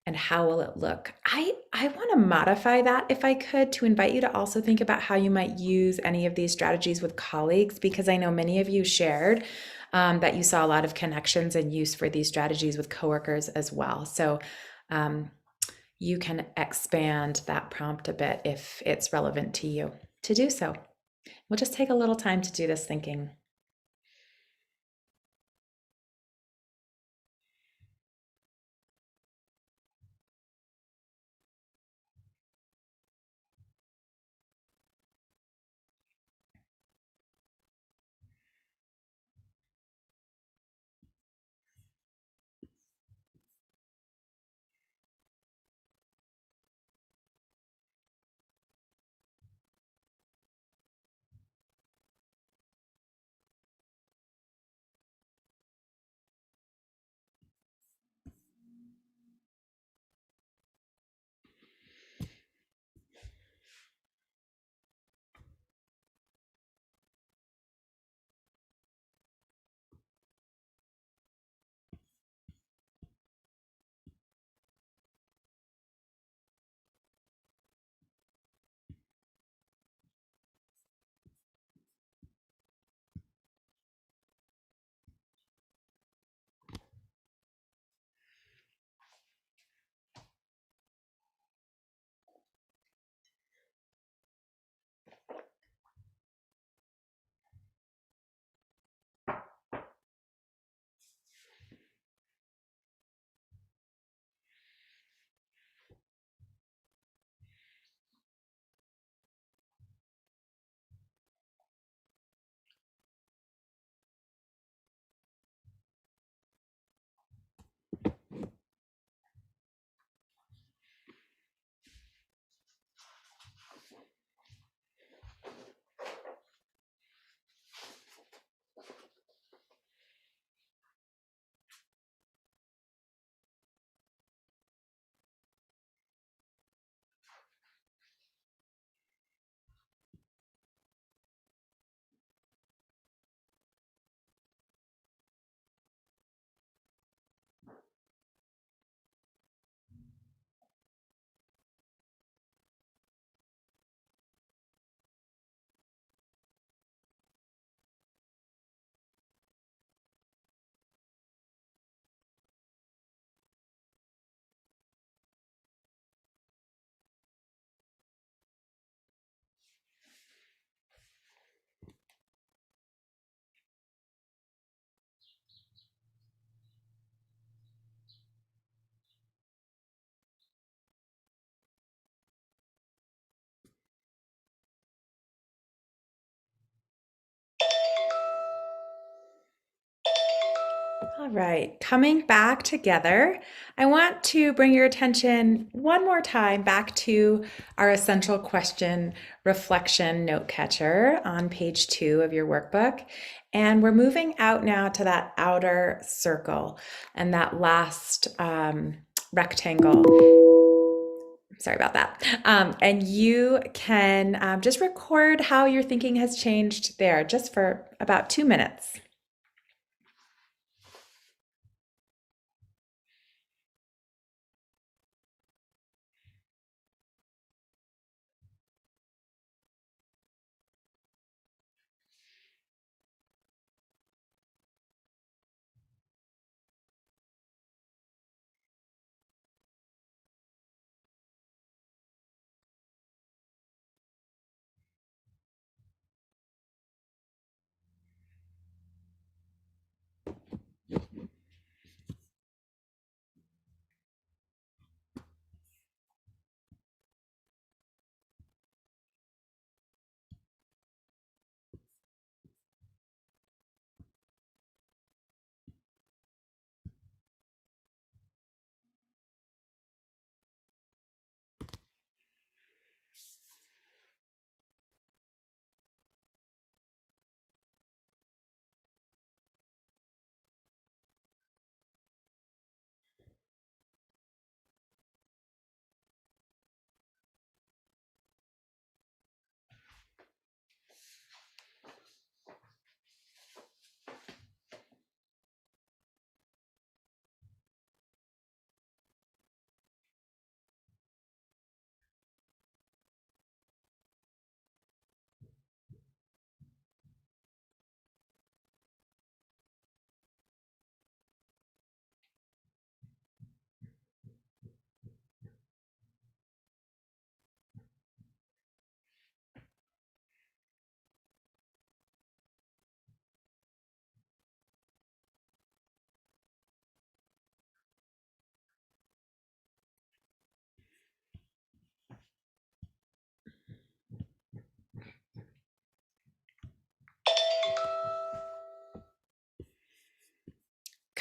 And how will it look? I want to modify that, if I could, to invite you to also think about how you might use any of these strategies with colleagues, because I know many of you shared that you saw a lot of connections and use for these strategies with coworkers as well. So you can expand that prompt a bit if it's relevant to you to do so. We'll just take a little time to do this thinking. All right, coming back together, I want to bring your attention one more time back to our essential question reflection note catcher on page 2 of your workbook. And we're moving out now to that outer circle and that last rectangle. Sorry about that. And you can just record how your thinking has changed there just for about 2 minutes.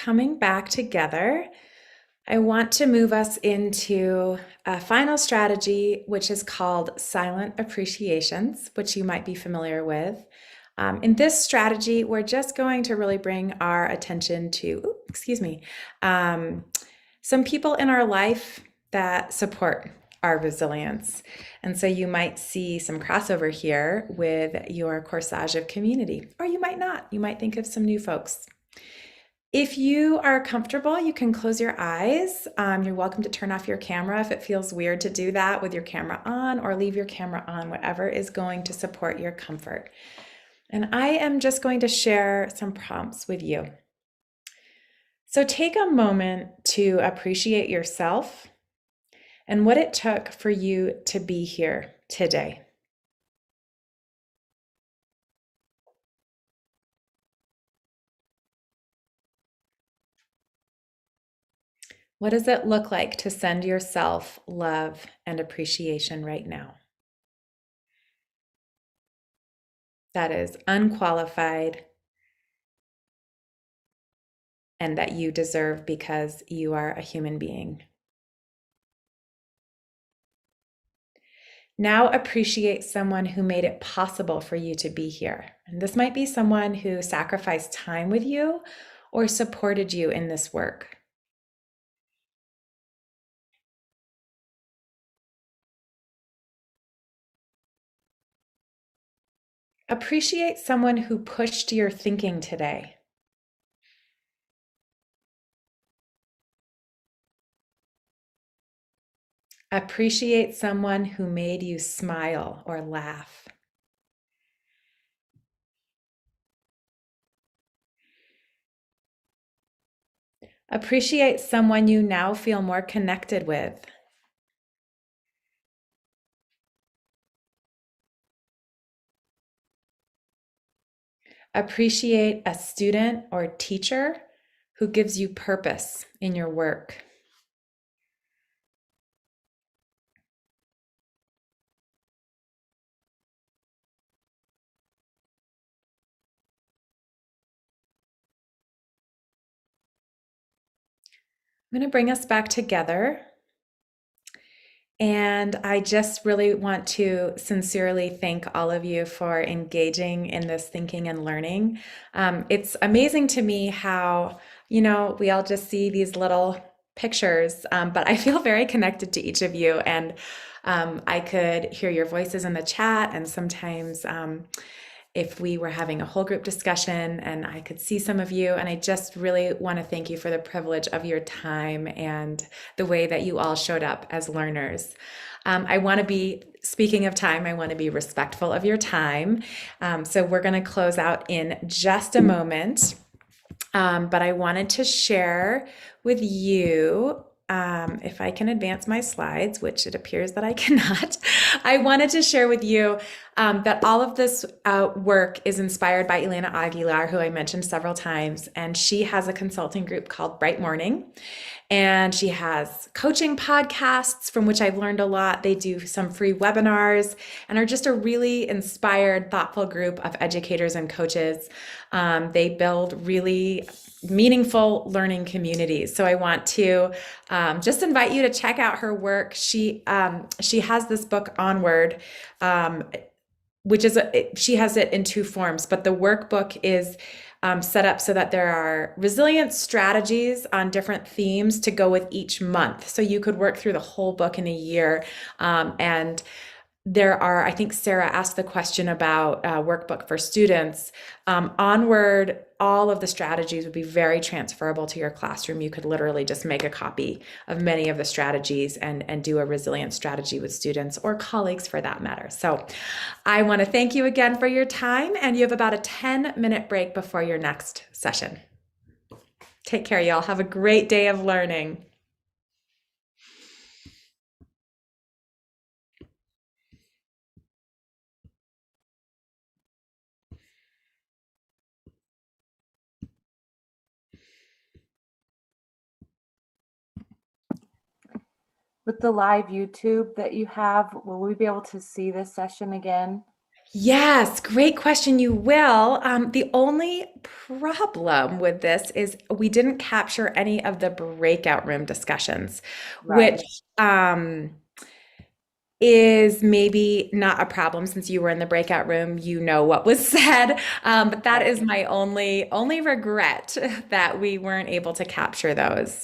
coming back together, I want to move us into a final strategy, which is called silent appreciations, which you might be familiar with. In this strategy, we're just going to really bring our attention to, some people in our life that support our resilience. And so you might see some crossover here with your corsage of community, or you might not. You might think of some new folks. If you are comfortable, you can close your eyes. You're welcome to turn off your camera if it feels weird to do that with your camera on, or leave your camera on, whatever is going to support your comfort. And I am just going to share some prompts with you. So take a moment to appreciate yourself and what it took for you to be here today. What does it look like to send yourself love and appreciation right now? That is unqualified and that you deserve because you are a human being. Now appreciate someone who made it possible for you to be here. And this might be someone who sacrificed time with you or supported you in this work. Appreciate someone who pushed your thinking today. Appreciate someone who made you smile or laugh. Appreciate someone you now feel more connected with. Appreciate a student or teacher who gives you purpose in your work. I'm going to bring us back together. And I just really want to sincerely thank all of you for engaging in this thinking and learning. It's amazing to me how, we all just see these little pictures, but I feel very connected to each of you. And I could hear your voices in the chat, and sometimes if we were having a whole group discussion and I could see some of you. And I just really want to thank you for the privilege of your time and the way that you all showed up as learners. Speaking of time, I want to be respectful of your time. So we're going to close out in just a moment. But I wanted to share with you, if I can advance my slides, which it appears that I cannot, I wanted to share with you that all of this work is inspired by Elena Aguilar, who I mentioned several times, and she has a consulting group called Bright Morning. And she has coaching podcasts from which I've learned a lot. They do some free webinars and are just a really inspired, thoughtful group of educators and coaches. They build really meaningful learning communities. So I want to just invite you to check out her work. She has this book, Onward, she has it in two forms, but the workbook is set up so that there are resilience strategies on different themes to go with each month. So you could work through the whole book in a year. And there are, I think Sarah asked the question about workbook for students. Onward, all of the strategies would be very transferable to your classroom. You could literally just make a copy of many of the strategies and do a resilience strategy with students or colleagues for that matter. So I want to thank you again for your time, and you have about a 10-minute break before your next session. Take care, y'all. Have a great day of learning. With the live YouTube that you have, will we be able to see this session again? Yes, great question. You will. The only problem with this is we didn't capture any of the breakout room discussions, Right. which is maybe not a problem since you were in the breakout room, you know what was said. But that Right. is my only regret that we weren't able to capture those.